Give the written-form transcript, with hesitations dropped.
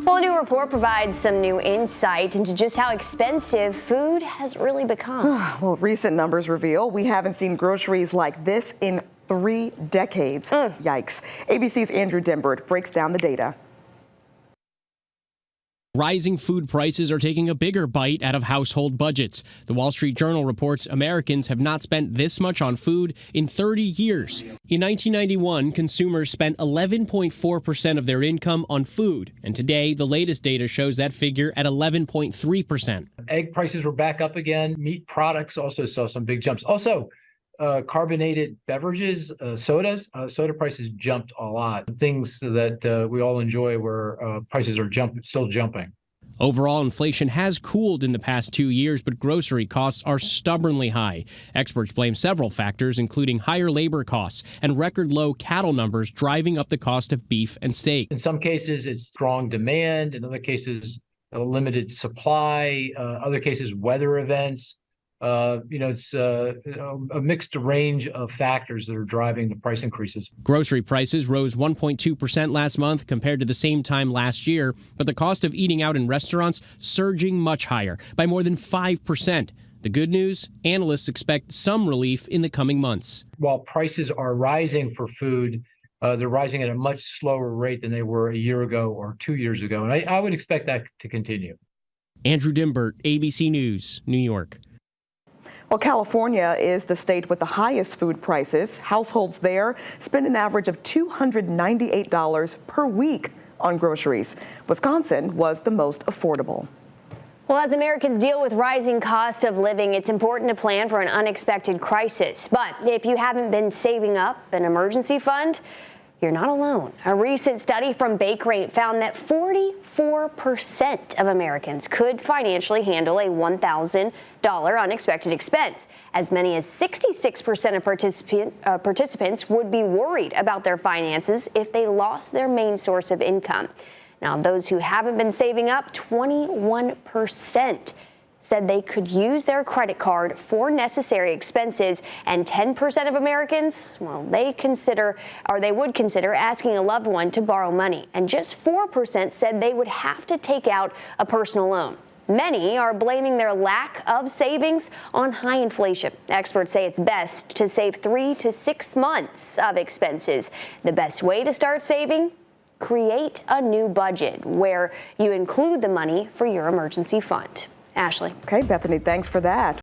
Well, a new report provides some new insight into just how expensive food has really become. Well, recent numbers reveal we haven't seen groceries like this in 3 decades. Yikes. ABC's Andrew Dymburt breaks down the data. Rising food prices are taking a bigger bite out of household budgets. The Wall Street Journal reports Americans have not spent this much on food in 30 years. In 1991, consumers spent 11.4% of their income on food, and today the latest data shows that figure at 11.3%. Egg prices were back up again. Meat products also saw some big jumps. Also, carbonated beverages, soda prices jumped a lot. Things that we all enjoy where prices are still jumping. Overall, inflation has cooled in the past 2 years, but grocery costs are stubbornly high. Experts blame several factors, including higher labor costs and record low cattle numbers driving up the cost of beef and steak. In some cases, it's strong demand. In other cases, a limited supply. Other cases, weather events. It's a mixed range of factors that are driving the price increases. Grocery prices rose 1.2% last month compared to the same time last year, but the cost of eating out in restaurants surging much higher by more than 5%. The good news, analysts expect some relief in the coming months. While prices are rising for food, they're rising at a much slower rate than they were a year ago or 2 years ago, and I would expect that to continue. Andrew Dymburt, ABC News, New York. Well, California is the state with the highest food prices. Households there spend an average of $298 per week on groceries. Wisconsin was the most affordable. Well, as Americans deal with rising cost of living, it's important to plan for an unexpected crisis. But if you haven't been saving up an emergency fund, you're not alone. A recent study from Bakerate found that 44% of Americans could financially handle a $1,000 unexpected expense. As many as 66% of participants would be worried about their finances if they lost their main source of income. Now, those who haven't been saving up, 21% said they could use their credit card for necessary expenses, and 10% of Americans, well, they would consider asking a loved one to borrow money, and just 4% said they would have to take out a personal loan. Many are blaming their lack of savings on high inflation. Experts say it's best to save 3 to 6 months of expenses. The best way to start saving? Create a new budget where you include the money for your emergency fund. Ashley. Okay, Bethany, thanks for that.